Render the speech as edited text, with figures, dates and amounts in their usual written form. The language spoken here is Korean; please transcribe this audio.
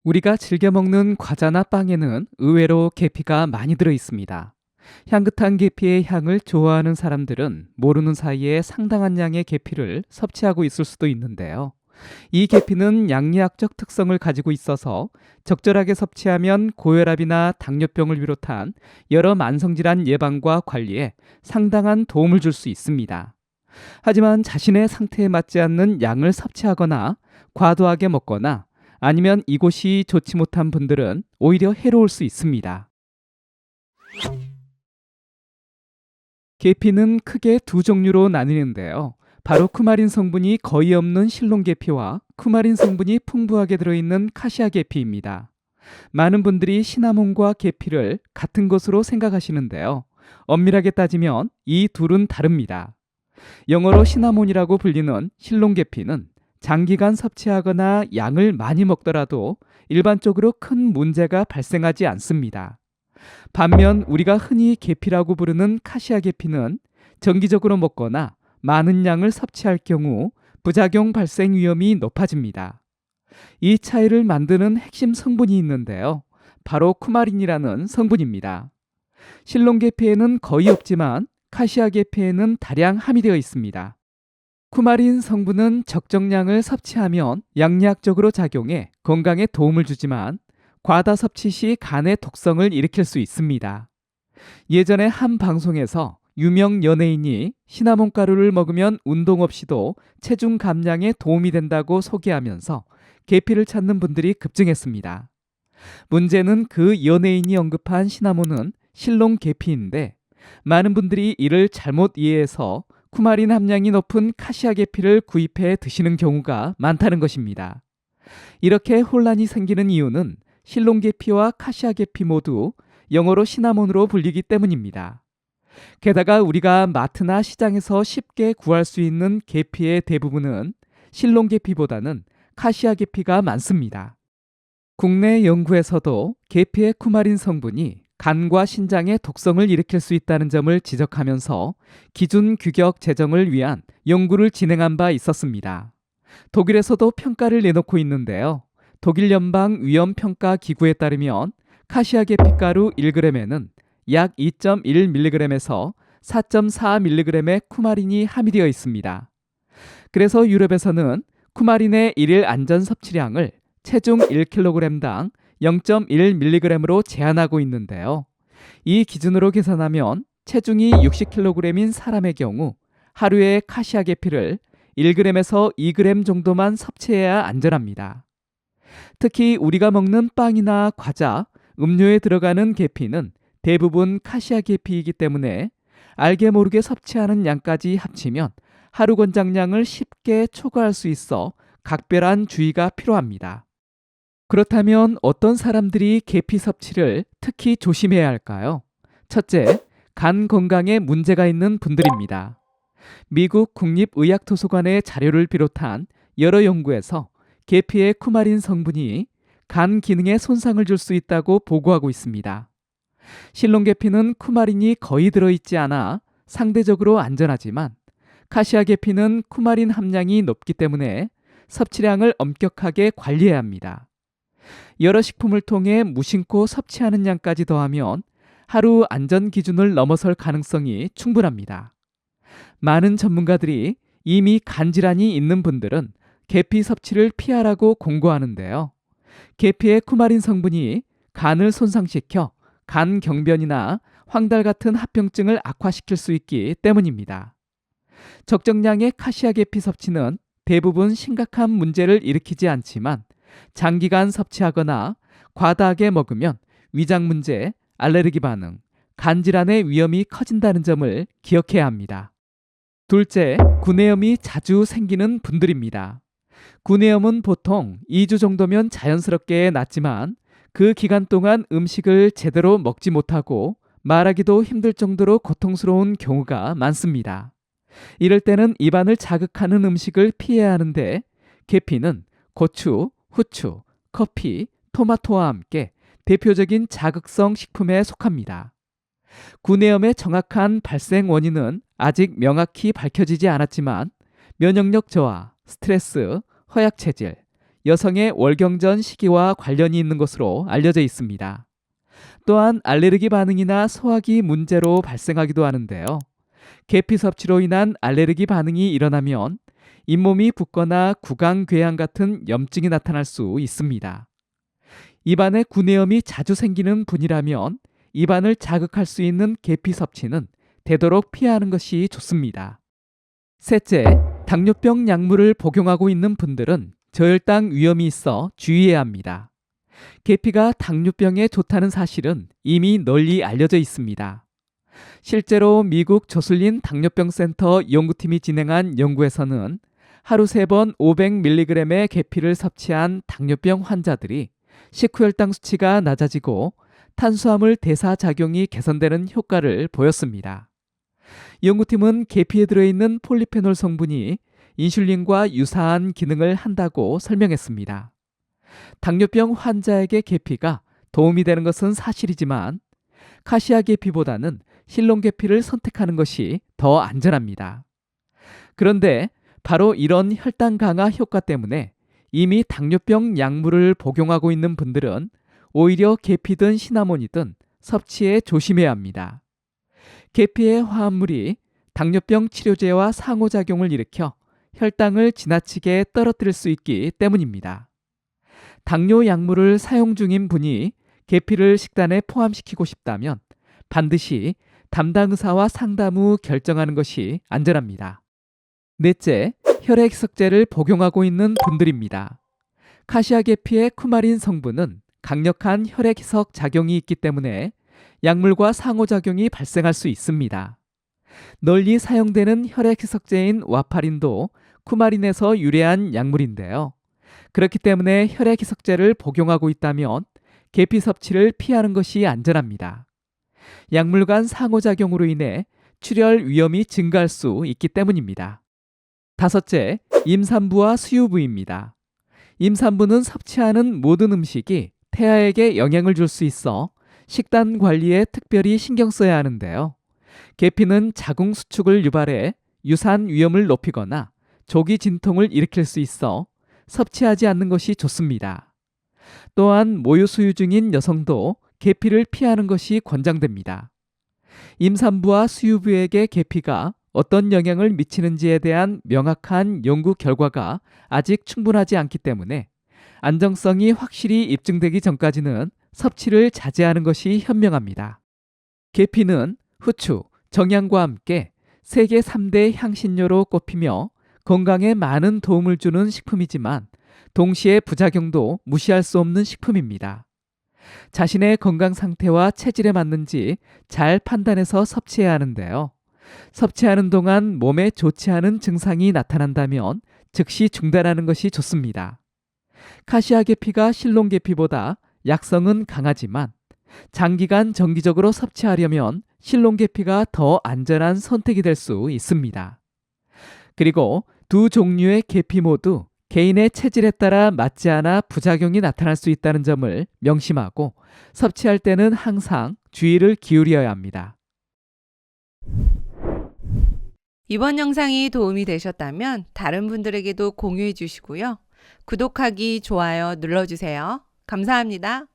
우리가 즐겨 먹는 과자나 빵에는 의외로 계피가 많이 들어 있습니다. 향긋한 계피의 향을 좋아하는 사람들은 모르는 사이에 상당한 양의 계피를 섭취하고 있을 수도 있는데요. 이 계피는 양리학적 특성을 가지고 있어서 적절하게 섭취하면 고혈압이나 당뇨병을 비롯한 여러 만성질환 예방과 관리에 상당한 도움을 줄 수 있습니다. 하지만 자신의 상태에 맞지 않는 양을 섭취하거나 과도하게 먹거나 아니면 이곳이 좋지 못한 분들은 오히려 해로울 수 있습니다. 계피는 크게 두 종류로 나뉘는데요. 바로 쿠마린 성분이 거의 없는 실론 계피와 쿠마린 성분이 풍부하게 들어있는 카시아 계피입니다. 많은 분들이 시나몬과 계피를 같은 것으로 생각하시는데요. 엄밀하게 따지면 이 둘은 다릅니다. 영어로 시나몬이라고 불리는 실론 계피는 장기간 섭취하거나 양을 많이 먹더라도 일반적으로 큰 문제가 발생하지 않습니다. 반면 우리가 흔히 계피라고 부르는 카시아 계피는 정기적으로 먹거나 많은 양을 섭취할 경우 부작용 발생 위험이 높아집니다. 이 차이를 만드는 핵심 성분이 있는데요. 바로 쿠마린이라는 성분입니다. 실론 계피에는 거의 없지만 카시아 계피에는 다량 함유되어 있습니다. 쿠마린 성분은 적정량을 섭취하면 양리학적으로 작용해 건강에 도움을 주지만 과다 섭취 시 간의 독성을 일으킬 수 있습니다. 예전에 한 방송에서 유명 연예인이 시나몬 가루를 먹으면 운동 없이도 체중 감량에 도움이 된다고 소개하면서 계피를 찾는 분들이 급증했습니다. 문제는 그 연예인이 언급한 시나몬은 실론 계피인데 많은 분들이 이를 잘못 이해해서 쿠마린 함량이 높은 카시아 계피를 구입해 드시는 경우가 많다는 것입니다. 이렇게 혼란이 생기는 이유는 실론 계피와 카시아 계피 모두 영어로 시나몬으로 불리기 때문입니다. 게다가 우리가 마트나 시장에서 쉽게 구할 수 있는 계피의 대부분은 실론 계피보다는 카시아 계피가 많습니다. 국내 연구에서도 계피의 쿠마린 성분이 간과 신장에 독성을 일으킬 수 있다는 점을 지적하면서 기준 규격 제정을 위한 연구를 진행한 바 있었습니다. 독일에서도 평가를 내놓고 있는데요. 독일 연방 위험평가 기구에 따르면 카시아 계피가루 1g에는 약 2.1mg에서 4.4mg의 쿠마린이 함유되어 있습니다. 그래서 유럽에서는 쿠마린의 일일 안전 섭취량을 체중 1kg당 0.1mg으로 제한하고 있는데요. 이 기준으로 계산하면 체중이 60kg인 사람의 경우 하루에 카시아 계피를 1g에서 2g 정도만 섭취해야 안전합니다. 특히 우리가 먹는 빵이나 과자, 음료에 들어가는 계피는 대부분 카시아 계피이기 때문에 알게 모르게 섭취하는 양까지 합치면 하루 권장량을 쉽게 초과할 수 있어 각별한 주의가 필요합니다. 그렇다면 어떤 사람들이 계피 섭취를 특히 조심해야 할까요? 첫째, 간 건강에 문제가 있는 분들입니다. 미국 국립의학도서관의 자료를 비롯한 여러 연구에서 계피의 쿠마린 성분이 간 기능에 손상을 줄 수 있다고 보고하고 있습니다. 실론 계피는 쿠마린이 거의 들어있지 않아 상대적으로 안전하지만 카시아 계피는 쿠마린 함량이 높기 때문에 섭취량을 엄격하게 관리해야 합니다. 여러 식품을 통해 무심코 섭취하는 양까지 더하면 하루 안전 기준을 넘어설 가능성이 충분합니다. 많은 전문가들이 이미 간 질환이 있는 분들은 계피 섭취를 피하라고 공고하는데요. 계피의 쿠마린 성분이 간을 손상시켜 간 경변이나 황달 같은 합병증을 악화시킬 수 있기 때문입니다. 적정량의 카시아 계피 섭취는 대부분 심각한 문제를 일으키지 않지만 장기간 섭취하거나 과다하게 먹으면 위장 문제, 알레르기 반응, 간 질환의 위험이 커진다는 점을 기억해야 합니다. 둘째, 구내염이 자주 생기는 분들입니다. 구내염은 보통 2주 정도면 자연스럽게 낫지만 그 기간 동안 음식을 제대로 먹지 못하고 말하기도 힘들 정도로 고통스러운 경우가 많습니다. 이럴 때는 입안을 자극하는 음식을 피해야 하는데 계피는 고추, 후추, 커피, 토마토와 함께 대표적인 자극성 식품에 속합니다. 구내염의 정확한 발생 원인은 아직 명확히 밝혀지지 않았지만 면역력 저하, 스트레스, 허약체질, 여성의 월경전 시기와 관련이 있는 것으로 알려져 있습니다. 또한 알레르기 반응이나 소화기 문제로 발생하기도 하는데요. 계피 섭취로 인한 알레르기 반응이 일어나면 잇몸이 붓거나 구강궤양 같은 염증이 나타날 수 있습니다. 입안에 구내염이 자주 생기는 분이라면 입안을 자극할 수 있는 계피 섭취는 되도록 피하는 것이 좋습니다. 셋째, 당뇨병 약물을 복용하고 있는 분들은 저혈당 위험이 있어 주의해야 합니다. 계피가 당뇨병에 좋다는 사실은 이미 널리 알려져 있습니다. 실제로 미국 저술린 당뇨병 센터 연구팀이 진행한 연구에서는 하루 3번 500mg의 계피를 섭취한 당뇨병 환자들이 식후혈당 수치가 낮아지고 탄수화물 대사 작용이 개선되는 효과를 보였습니다. 연구팀은 계피에 들어있는 폴리페놀 성분이 인슐린과 유사한 기능을 한다고 설명했습니다. 당뇨병 환자에게 계피가 도움이 되는 것은 사실이지만 카시아 계피보다는 실론 계피를 선택하는 것이 더 안전합니다. 그런데 바로 이런 혈당 강화 효과 때문에 이미 당뇨병 약물을 복용하고 있는 분들은 오히려 계피든 시나몬이든 섭취에 조심해야 합니다. 계피의 화합물이 당뇨병 치료제와 상호작용을 일으켜 혈당을 지나치게 떨어뜨릴 수 있기 때문입니다. 당뇨 약물을 사용 중인 분이 계피를 식단에 포함시키고 싶다면 반드시 담당 의사와 상담 후 결정하는 것이 안전합니다. 넷째, 혈액석제를 복용하고 있는 분들입니다. 카시아 계피의 쿠마린 성분은 강력한 혈액희석 작용이 있기 때문에 약물과 상호작용이 발생할 수 있습니다. 널리 사용되는 혈액희석제인 와파린도 쿠마린에서 유래한 약물인데요. 그렇기 때문에 혈액희석제를 복용하고 있다면 계피 섭취를 피하는 것이 안전합니다. 약물 간 상호작용으로 인해 출혈 위험이 증가할 수 있기 때문입니다. 다섯째, 임산부와 수유부입니다. 임산부는 섭취하는 모든 음식이 태아에게 영향을 줄 수 있어 식단 관리에 특별히 신경 써야 하는데요. 계피는 자궁 수축을 유발해 유산 위험을 높이거나 조기 진통을 일으킬 수 있어 섭취하지 않는 것이 좋습니다. 또한 모유 수유 중인 여성도 계피를 피하는 것이 권장됩니다. 임산부와 수유부에게 계피가 어떤 영향을 미치는지에 대한 명확한 연구 결과가 아직 충분하지 않기 때문에 안정성이 확실히 입증되기 전까지는 섭취를 자제하는 것이 현명합니다. 계피는 후추, 정향과 함께 세계 3대 향신료로 꼽히며 건강에 많은 도움을 주는 식품이지만 동시에 부작용도 무시할 수 없는 식품입니다. 자신의 건강 상태와 체질에 맞는지 잘 판단해서 섭취해야 하는데요. 섭취하는 동안 몸에 좋지 않은 증상이 나타난다면 즉시 중단하는 것이 좋습니다. 카시아 계피가 실론 계피보다 약성은 강하지만 장기간 정기적으로 섭취하려면 실론 계피가 더 안전한 선택이 될 수 있습니다. 그리고 두 종류의 계피 모두 개인의 체질에 따라 맞지 않아 부작용이 나타날 수 있다는 점을 명심하고 섭취할 때는 항상 주의를 기울여야 합니다. 이번 영상이 도움이 되셨다면 다른 분들에게도 공유해 주시고요. 구독하기, 좋아요 눌러주세요. 감사합니다.